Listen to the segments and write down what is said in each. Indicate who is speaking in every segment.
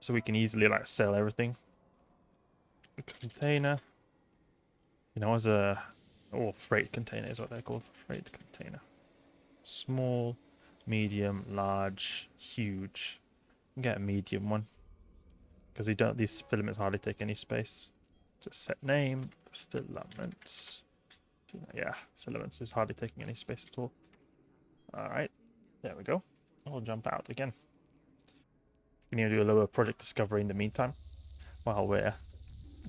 Speaker 1: so we can easily like sell everything. A container, you know, as a freight container is what they're called. Freight container. Small, medium, large, huge. Get a medium one because these filaments hardly take any space. Just set name, filaments. Yeah, filaments is hardly taking any space at all. Alright, there we go. I'll jump out again. We need to do a little project discovery in the meantime while we're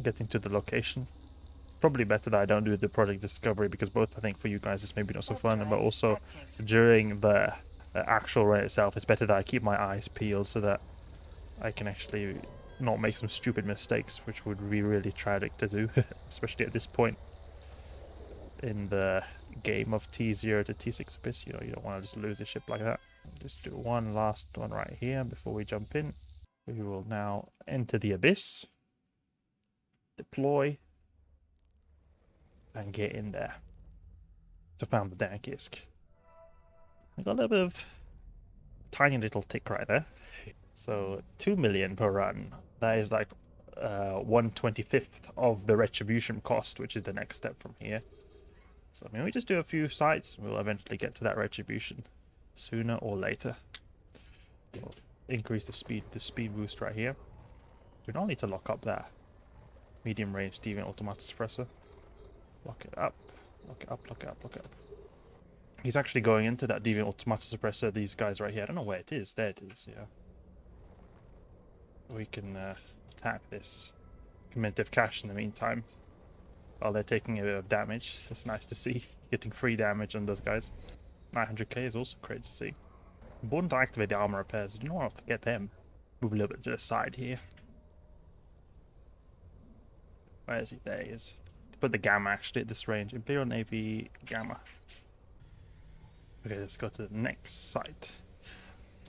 Speaker 1: getting to the location. Probably better that I don't do the project discovery because both I think for you guys it's maybe not so fun, but also during the actual run itself it's better that I keep my eyes peeled so that I can actually not make some stupid mistakes, which would be really tragic to do, especially at this point in the game of T0 to T6 Abyss. You know, you don't want to just lose a ship like that. Just do one last one right here before we jump in. We will now enter the Abyss, deploy, and get in there to found the Dankisk. I got a little bit of tiny little tick right there. So 2 million per run. That is like 1/25th of the retribution cost, which is the next step from here. So I mean, we just do a few sites, we'll eventually get to that retribution sooner or later. We'll increase the speed boost right here. We don't need to lock up that medium range deviant automata suppressor. Lock it up, lock it up, lock it up, lock it up. He's actually going into that deviant automata suppressor, these guys right here. I don't know where it is. There it is, yeah. We can attack this commemorative cache in the meantime while they're taking a bit of damage. It's nice to see getting free damage on those guys. 900k is also great to see. Important to activate the armor repairs. You don't want to forget them. Move a little bit to the side here. Where is he? There he is. Put the gamma actually at this range. Imperial Navy gamma. Okay, let's go to the next site.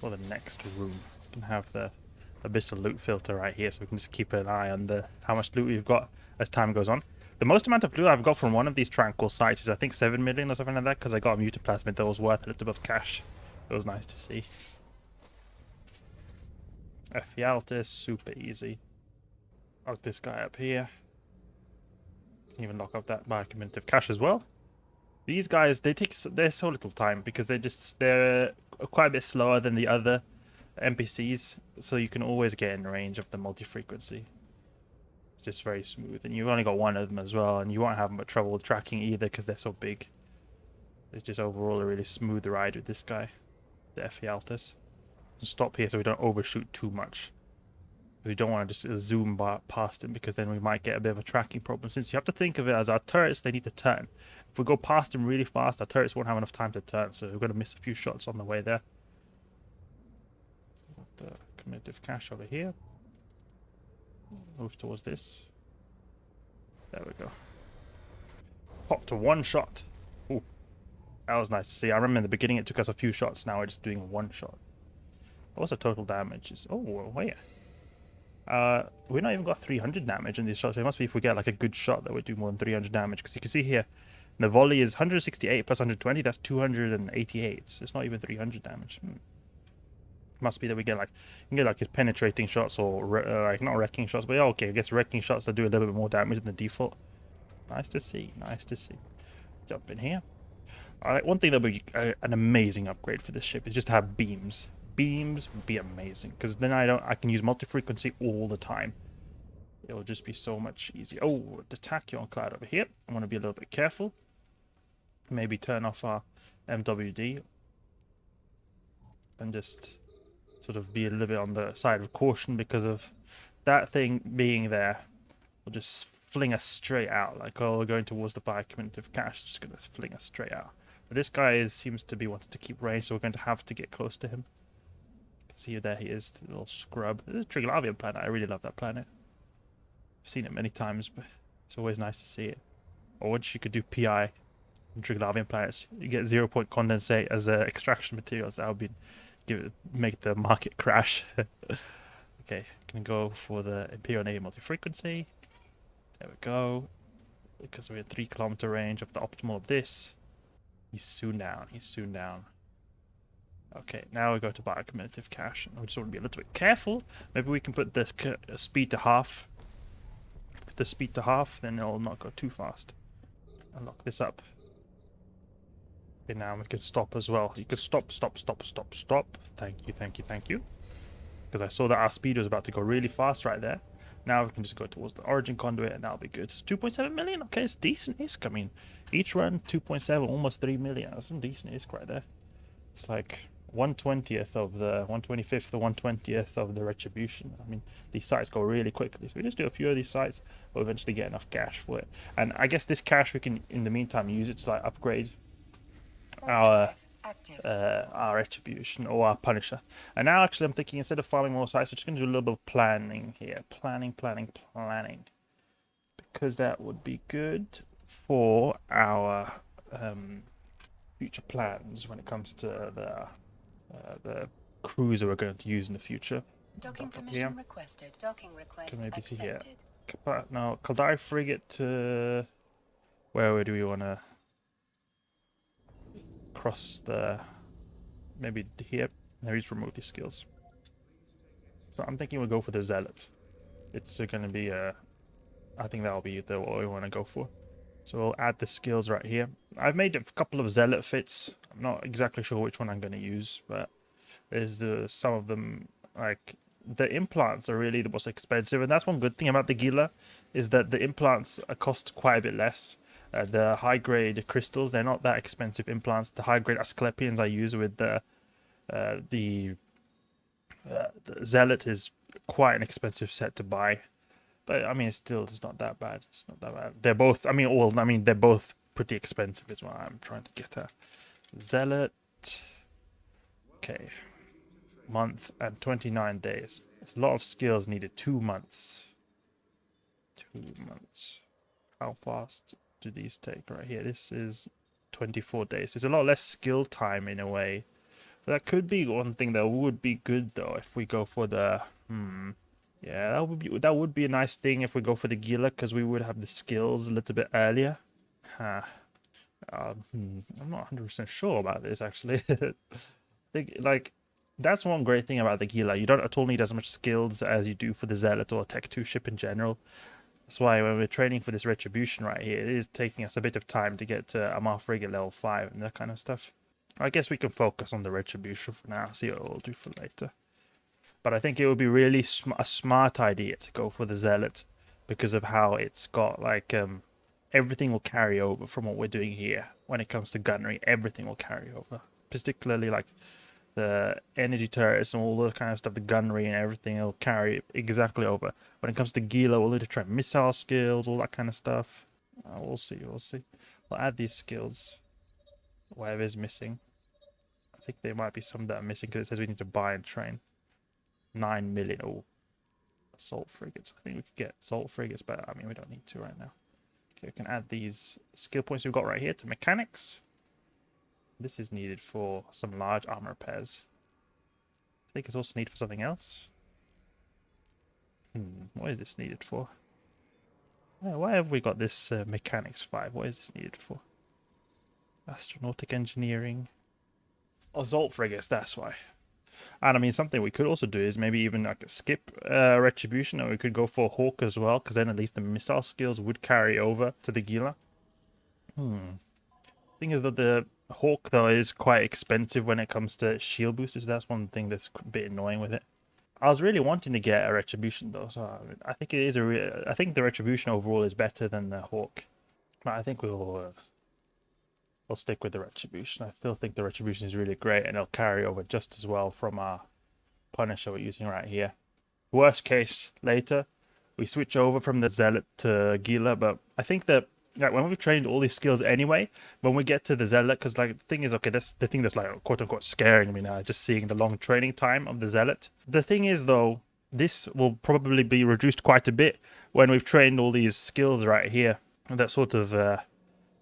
Speaker 1: Or the next room. We can have the abyssal loot filter right here, so we can just keep an eye on how much loot we've got as time goes on. The most amount of loot I've got from one of these Tranquil sites is I think 7 million or something like that, because I got a mutaplasmid that was worth a little bit of cash. It was nice to see. Ephialtis, super easy. Lock this guy up here. Can even lock up that biocommutative cache as well. These guys, they're so little time because they're quite a bit slower than the other NPCs, so you can always get in range of the multi-frequency. It's just very smooth, and you've only got one of them as well, and you won't have much trouble with tracking either because they're so big. It's just overall a really smooth ride with this guy, the Ephialtis. Stop here so we don't overshoot too much. We don't want to just zoom past him because then we might get a bit of a tracking problem. Since you have to think of it as our turrets, they need to turn. If we go past him really fast, our turrets won't have enough time to turn, so we're going to miss a few shots on the way there. The commemorative cache over here. Move towards this. There we go. Pop to one shot. Ooh, that was nice to see. I remember in the beginning it took us a few shots. Now we're just doing one shot. What's the total damage? Oh, wait. We've not even got 300 damage in these shots. So it must be if we get like a good shot that we do more than 300 damage. Because you can see here, the volley is 168 plus 120. That's 288. So it's not even 300 damage. Must be that we get like his penetrating shots or like not wrecking shots. But yeah, okay, I guess wrecking shots that do a little bit more damage than the default. Nice to see. Nice to see. Jump in here. Alright, one thing that would be an amazing upgrade for this ship is just to have beams. Beams would be amazing because then I can use multi-frequency all the time. It will just be so much easier. Oh, the tachyon cloud over here. I want to be a little bit careful. Maybe turn off our MWD and just sort of be a little bit on the side of caution because of that thing being there. Will just fling us straight out. Like, oh, we're going towards the biocommutative cache, just going to fling us straight out. But this guy seems to be wanting to keep range, so we're going to have to get close to him. See, there he is, the little scrub. This is a Triglavian planet. I really love that planet. I've seen it many times, but it's always nice to see it. Or once you could do PI in Triglavian planets, you get 0-point condensate as extraction materials. That would make the market crash. Okay, gonna go for the Imperial Navy multi-frequency. There we go. Because we're at 3 kilometer range of the optimal of this. He's soon down. He's soon down. Okay, now we go to bioaccumulative cache. I just want to be a little bit careful. Maybe we can put the speed to half. Put the speed to half, then it'll not go too fast. Unlock this up. Okay, now we can stop as well. You can stop, stop, stop, stop, stop. Thank you, thank you, thank you. Because I saw that our speed was about to go really fast right there. Now we can just go towards the origin conduit and that'll be good. It's 2.7 million. Okay, it's decent ISK. I mean, each run 2.7, almost 3 million. That's some decent ISK right there. It's like 1/20th of the 1/25th or 1/20th of the retribution. I mean, these sites go really quickly. So we just do a few of these sites. We'll eventually get enough cash for it. And I guess this cash we can, in the meantime, use it to like upgrade our retribution or our punisher. And now actually I'm thinking instead of farming more sites, we're just going to do a little bit of planning here. Planning. Because that would be good for our future plans when it comes to the cruiser we're going to use in the future.
Speaker 2: Docking permission requested. Docking request
Speaker 1: can maybe see
Speaker 2: accepted.
Speaker 1: here. Now, Kaldari frigate to... Where do we want to cross the... Maybe here. Maybe just remove these skills. So I'm thinking we'll go for the Zealot. It's going to be a... I think that'll be what we want to go for. So we'll add the skills right here. I've made a couple of Zealot fits. I'm not exactly sure which one I'm going to use, but there's some of them, like, the implants are really the most expensive. And that's one good thing about the Gila, is that the implants cost quite a bit less. The high-grade crystals, they're not that expensive implants. The high-grade Asclepians I use with the Zealot is quite an expensive set to buy. But I mean, it's not that bad. It's not that bad. They're both. They're both pretty expensive, is what I'm trying to get at. Zealot. Okay. Month and 29 days. It's a lot of skills needed. 2 months. 2 months. How fast do these take? Right here. This is 24 days. There's a lot less skill time in a way. But that could be one thing that would be good though if we go for the yeah, that would be a nice thing if we go for the Gila, because we would have the skills a little bit earlier. I'm not 100% sure about this actually. I think like that's one great thing about the Gila. You don't at all need as much skills as you do for the Zealot or Tech 2 ship in general. That's why when we're training for this retribution right here, it is taking us a bit of time to get to Amar frigate level 5 and that kind of stuff. I guess we can focus on the retribution for now, see what we'll do for later. But I think it would be really a smart idea to go for the Zealot because of how it's got like everything will carry over from what we're doing here. When it comes to gunnery, everything will carry over. Particularly like the energy turrets and all that kind of stuff, the gunnery and everything will carry exactly over. When it comes to Gila, we'll need to try missile skills, all that kind of stuff. We'll see. We'll add these skills. Whatever's missing. I think there might be some that are missing because it says we need to buy and train. 9 million. Oh, assault frigates. I think we could get assault frigates, but I mean, we don't need to right now. Okay, we can add these skill points we've got right here to mechanics. This is needed for some large armor repairs. I think it's also needed for something else. What is this needed for? Why have we got this mechanics 5? What is this needed for? Astronautic engineering. Assault frigates, that's why. And I mean, something we could also do is maybe even like skip retribution, or we could go for Hawk as well, because then at least the missile skills would carry over to the Gila. Thing is that the Hawk though is quite expensive when it comes to shield boosters. That's one thing that's a bit annoying with it. I was really wanting to get a retribution though, so I think it is I think the retribution overall is better than the Hawk, but I think we'll stick with the retribution. I still think the retribution is really great, and it'll carry over just as well from our Punisher we're using right here. Worst case, later we switch over from the Zealot to Gila, but I think that like when we've trained all these skills anyway, when we get to the Zealot, because like the thing is, okay, that's the thing that's like quote unquote scaring me now, just seeing the long training time of the Zealot. The thing is though, this will probably be reduced quite a bit when we've trained all these skills right here that sort of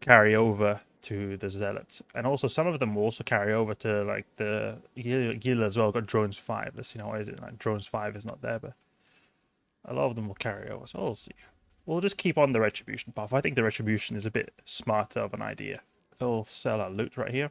Speaker 1: carry over to the Zealot. And also some of them will also carry over to like the Gila as well. Got drones 5. Let's see now, why is it like drones 5 is not there, but a lot of them will carry over, so we'll see. We'll just keep on the retribution path. I think the retribution is a bit smarter of an idea. We'll sell our loot right here.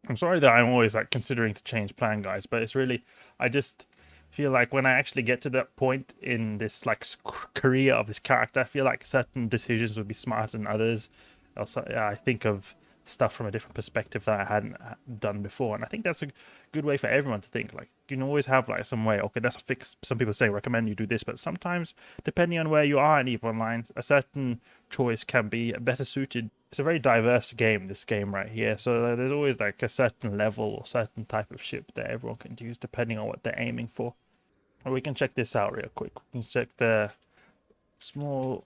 Speaker 1: I'm sorry that I'm always like considering to change plan, guys, but it's really, I just feel like when I actually get to that point in this like career of this character, I feel like certain decisions would be smarter than others. Also, yeah, I think of stuff from a different perspective that I hadn't done before, and I think that's a good way for everyone to think. Like, you can always have like some way. Okay, that's a fix. Some people say recommend you do this, but sometimes depending on where you are in EVE Online, a certain choice can be better suited. It's a very diverse game, this game right here. So there's always like a certain level or certain type of ship that everyone can use depending on what they're aiming for. And we can check this out real quick. We can check the small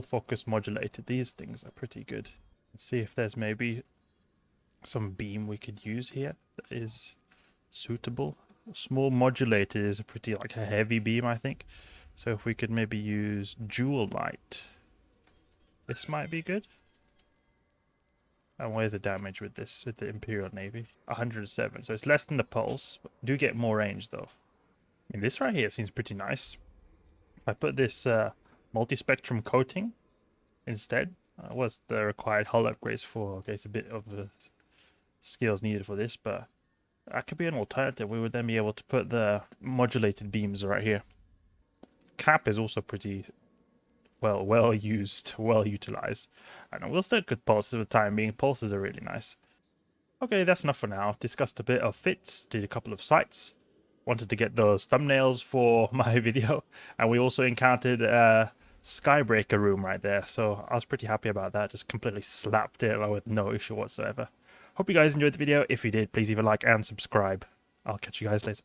Speaker 1: focus modulated. These things are pretty good. Let's see if there's maybe some beam we could use here that is suitable. Small modulated is a pretty like a heavy beam, I think. So if we could maybe use dual light, this might be good. And where's the damage with this, with the Imperial Navy? 107, so it's less than the pulse. Do get more range though. I mean, this right here seems pretty nice. If I put this multispectrum coating instead, what's the required hull upgrades for? Okay, it's a bit of the skills needed for this, but that could be an alternative. We would then be able to put the modulated beams right here. Cap is also pretty well used, well utilized. And we'll stick with pulses for the time being. Pulses are really nice. Okay, that's enough for now. I've discussed a bit of fits, did a couple of sites. Wanted to get those thumbnails for my video, and we also encountered a skybreaker room right there, so I was pretty happy about that. Just completely slapped it with no issue whatsoever. Hope you guys enjoyed the video. If you did, please leave a like and subscribe. I'll catch you guys later.